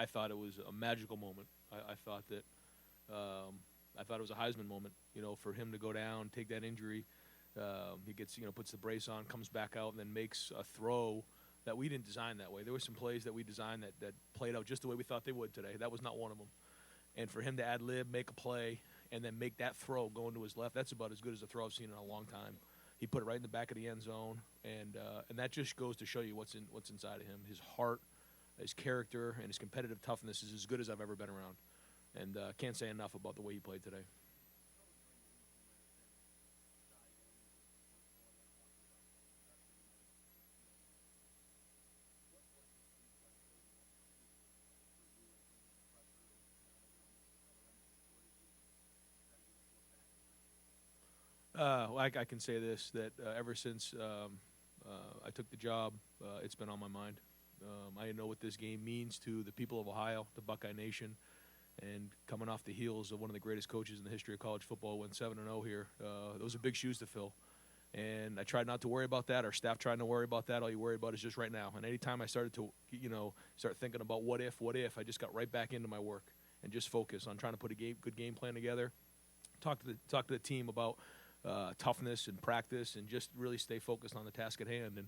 I thought it was a magical moment. I thought that I thought it was a Heisman moment. For him to go down, take that injury, he gets puts the brace on, comes back out, and then makes a throw that we didn't design that way. There were some plays that we designed that played out just the way we thought they would today. That was not one of them. And for him to ad lib, make a play, and then make that throw going to his left, that's about as good as a throw I've seen in a long time. He put it right in the back of the end zone, and that just goes to show you what's inside of him. His heart, his character, and his competitive toughness is as good as I've ever been around. And can't say enough about the way he played today. I can say this, that ever since I took the job, it's been on my mind. I know what this game means to the people of Ohio, the Buckeye Nation, and coming off the heels of one of the greatest coaches in the history of college football, went 7-0 here. Those are big shoes to fill. And I tried not to worry about that. Our staff tried not to worry about that. All you worry about is just right now. And anytime I started to, start thinking about what if, I just got right back into my work and just focus on trying to put a good game plan together. Talk to the team about toughness and practice, and just really stay focused on the task at hand. And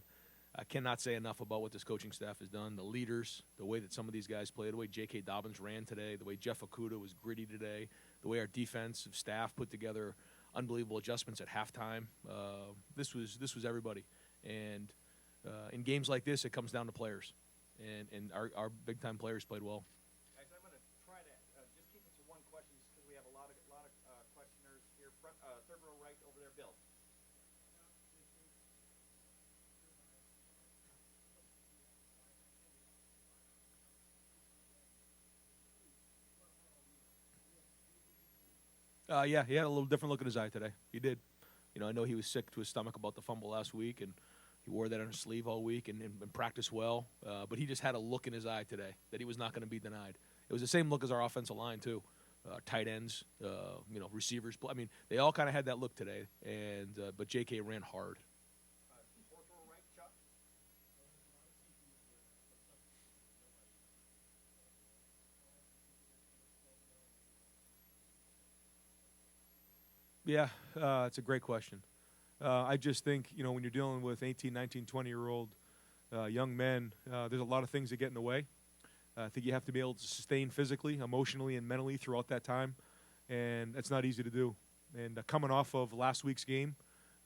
I cannot say enough about what this coaching staff has done. The leaders, the way that some of these guys played, the way J.K. Dobbins ran today, the way Jeff Okudah was gritty today, the way our defensive staff put together unbelievable adjustments at halftime. This was everybody. And in games like this, it comes down to players. And our big-time players played well. Guys, I'm going to try to just keep it to one question, just because we have a lot of questioners here. Third row right over there, Bill. Yeah, he had a little different look in his eye today. He did. I know he was sick to his stomach about the fumble last week, and he wore that on his sleeve all week and practiced well. But he just had a look in his eye today that he was not going to be denied. It was the same look as our offensive line, too. Tight ends, receivers. I mean, they all kind of had that look today. But J.K. ran hard. Fourth row right, Chuck. Yeah, it's a great question. I just think, when you're dealing with 18, 19, 20-year-old young men, there's a lot of things that get in the way. I think you have to be able to sustain physically, emotionally, and mentally throughout that time, and that's not easy to do. And coming off of last week's game,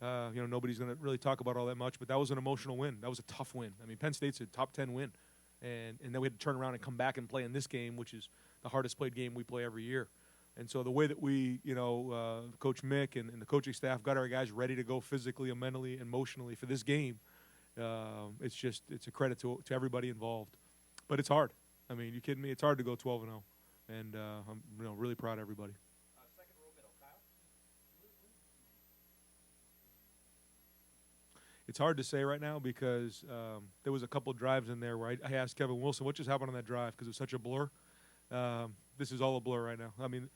nobody's going to really talk about all that much, but that was an emotional win. That was a tough win. I mean, Penn State's a top 10 win, and then we had to turn around and come back and play in this game, which is the hardest played game we play every year. And so the way that we, Coach Mick and the coaching staff got our guys ready to go physically and mentally and emotionally for this game, it's a credit to everybody involved. But it's hard. I mean, you kidding me? It's hard to go 12-0, and I'm really proud of everybody. Second row middle, Kyle. It's hard to say right now because there was a couple drives in there where I asked Kevin Wilson, what just happened on that drive, because it was such a blur. This is all a blur right now. I mean,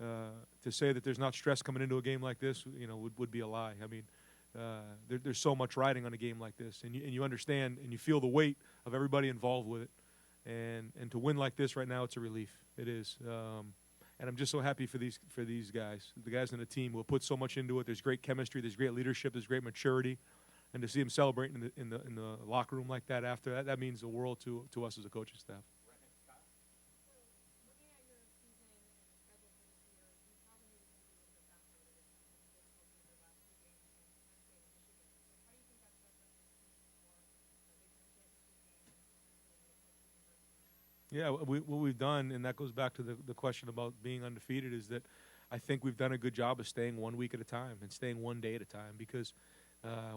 to say that there's not stress coming into a game like this, would be a lie. I mean, there's so much riding on a game like this, and you understand and you feel the weight of everybody involved with it. And to win like this right now, it's a relief. It is. And I'm just so happy for these guys, the guys on the team who have put so much into it. There's great chemistry, there's great leadership, there's great maturity, and to see them celebrating in the locker room like that after that means the world to us as a coaching staff. Yeah, what we've done, and that goes back to the question about being undefeated, is that I think we've done a good job of staying 1 week at a time and staying 1 day at a time, because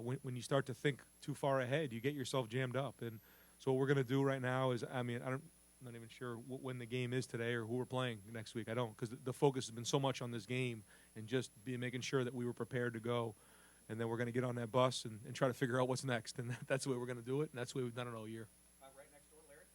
when you start to think too far ahead, you get yourself jammed up. And so what we're going to do right now is, I'm not even sure when the game is today or who we're playing next week. I don't, because the focus has been so much on this game and just making sure that we were prepared to go. And then we're going to get on that bus and try to figure out what's next. And that's the way we're going to do it, and that's the way we've done it all year. Right next door, Larry.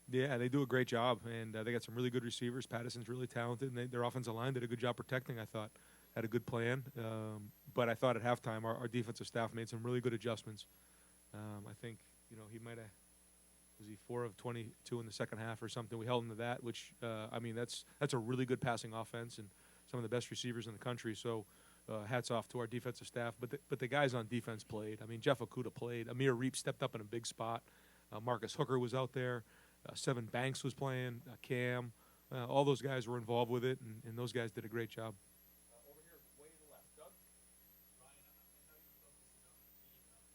Yeah, they do a great job, and they got some really good receivers. Patterson's really talented, and their offensive line did a good job protecting, I thought. had a good plan. But I thought at halftime our defensive staff made some really good adjustments. I think, he might have, was he 4 of 22 in the second half or something? We held him to that, which, that's a really good passing offense and some of the best receivers in the country. So hats off to our defensive staff. But the guys on defense played. I mean, Jeff Okuda played. Amir Reep stepped up in a big spot. Marcus Hooker was out there. Seven Banks was playing. Cam. All those guys were involved with it, and those guys did a great job. Over here, way to the left. Doug? Ryan, I know you focus on the team and on the staff,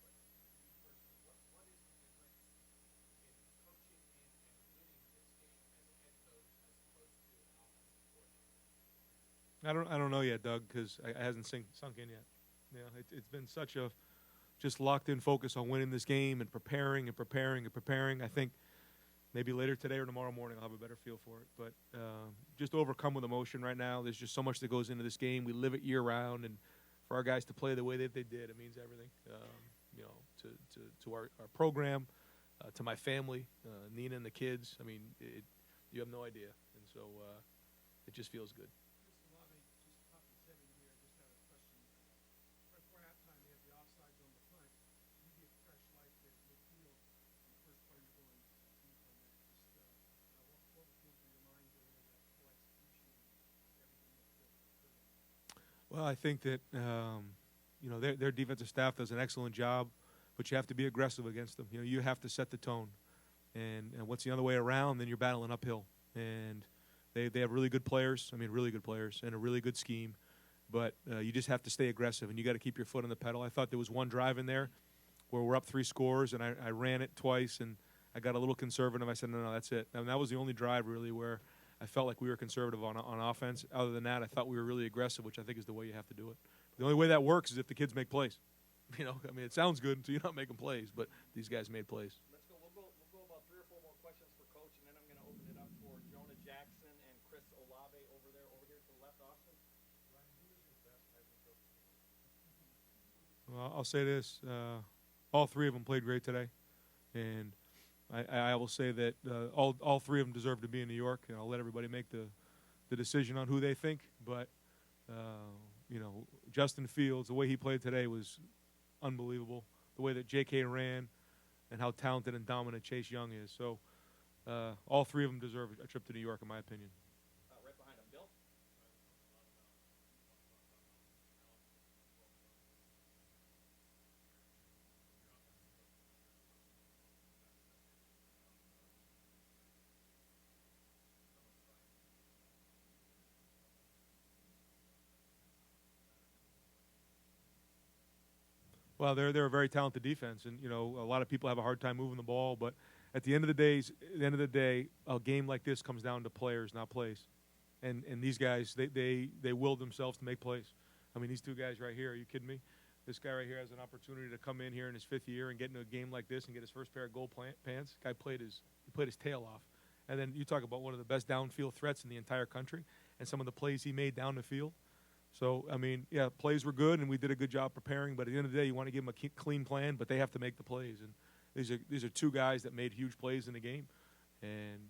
but you personally, what is the difference in coaching and winning this game as a head coach as opposed to an offensive coordinator? I don't know yet, Doug, because it hasn't sunk in yet. It's been such a just locked in focus on winning this game and preparing and preparing and preparing. I think maybe later today or tomorrow morning I'll have a better feel for it. But just overcome with emotion right now. There's just so much that goes into this game. We live it year round, and for our guys to play the way that they did, it means everything. To our program, to my family, Nina and the kids. I mean, you have no idea, and so it just feels good. Mr. Olave, just popping seven here. Just had a question. Right before halftime, they have the offsides on the punt. You get fresh life there at midfield. The first play you're going deep on that. Just what was going through your mind during that full execution and everything that occurred on that? Well, I think that their defensive staff does an excellent job, but you have to be aggressive against them. You have to set the tone, and what's the other way around? Then you're battling uphill, and they have really good players. I mean, really good players and a really good scheme, but you just have to stay aggressive, and you got to keep your foot on the pedal. I thought there was one drive in there where we're up 3 scores, and I ran it twice, and I got a little conservative. I said, no, that's it. And that was the only drive really where I felt like we were conservative on offense. Other than that, I thought we were really aggressive, which I think is the way you have to do it. The only way that works is if the kids make plays. It sounds good until you're not making plays, but these guys made plays. Let's go. We'll go about 3 or 4 more questions for Coach, and then I'm going to open it up for Jonah Jackson and Chris Olave over here to the left, Austin. Ryan, who is your best Heisman Trophy winner? Well, I'll say this: all 3 of them played great today, and I will say that all 3 of them deserve to be in New York. And I'll let everybody make the decision on who they think. But Justin Fields, the way he played today was unbelievable. The way that J.K. ran, and how talented and dominant Chase Young is. So all 3 of them deserve a trip to New York, in my opinion. Right behind him, Bill. Well, they're a very talented defense, and a lot of people have a hard time moving the ball. But at the end of the day, a game like this comes down to players, not plays. And these guys, they will themselves to make plays. I mean, these 2 guys right here. Are you kidding me? This guy right here has an opportunity to come in here in his 5th year and get into a game like this and get his first pair of gold pants. Guy played his tail off. And then you talk about one of the best downfield threats in the entire country, and some of the plays he made down the field. So, I mean, yeah, plays were good, and we did a good job preparing. But at the end of the day, you want to give them a clean plan, but they have to make the plays. And these are 2 guys that made huge plays in the game. And,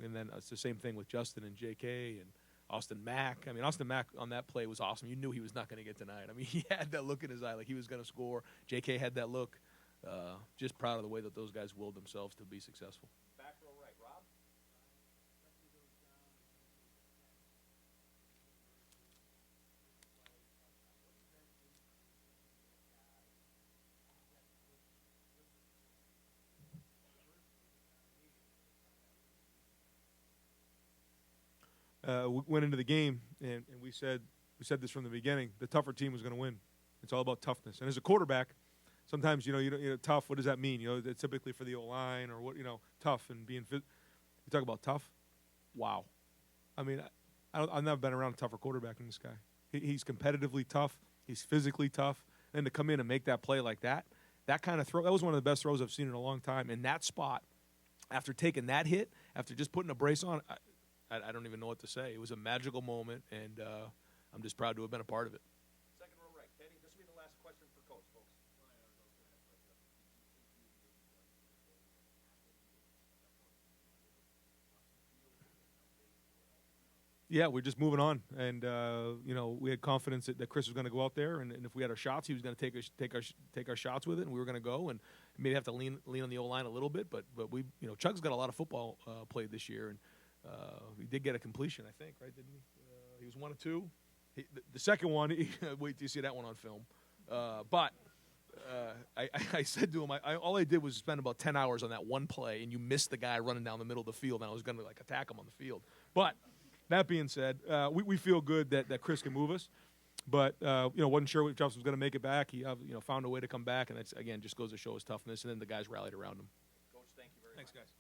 and then it's the same thing with Justin and J.K. and Austin Mack. I mean, Austin Mack on that play was awesome. You knew he was not going to get denied. I mean, he had that look in his eye like he was going to score. J.K. had that look. Just proud of the way that those guys willed themselves to be successful. Back row right, Rob. We went into the game, and we said this from the beginning. The tougher team was going to win. It's all about toughness. And as a quarterback, sometimes tough. What does that mean? It's typically for the O-line or what? Tough and being fit. You talk about tough. Wow. I mean, I've never been around a tougher quarterback than this guy. He's competitively tough. He's physically tough. And to come in and make that play like that kind of throw, that was one of the best throws I've seen in a long time. In that spot, after taking that hit, after just putting a brace on, I don't even know what to say. It was a magical moment, and I'm just proud to have been a part of it. Second row right. Teddy, this will be the last question for Coach, folks. Yeah, we're just moving on, and you know, we had confidence that Chris was going to go out there, and if we had our shots, he was going to take our shots with it, and we were going to go, and maybe have to lean on the O line a little bit, but we, you know, Chuck's got a lot of football played this year, and he did get a completion, I think, right? Didn't he? He was 1 of 2. The second one, wait till you see that one on film. But I said to him, all I did was spend about 10 hours on that one play, and you missed the guy running down the middle of the field, and I was going to like attack him on the field, but. That being said, we feel good that Chris can move us, but you know, wasn't sure if Justin was going to make it back. He you know, found a way to come back, and that's again just goes to show his toughness. And then the guys rallied around him. Coach, thank you very much. Thanks, guys.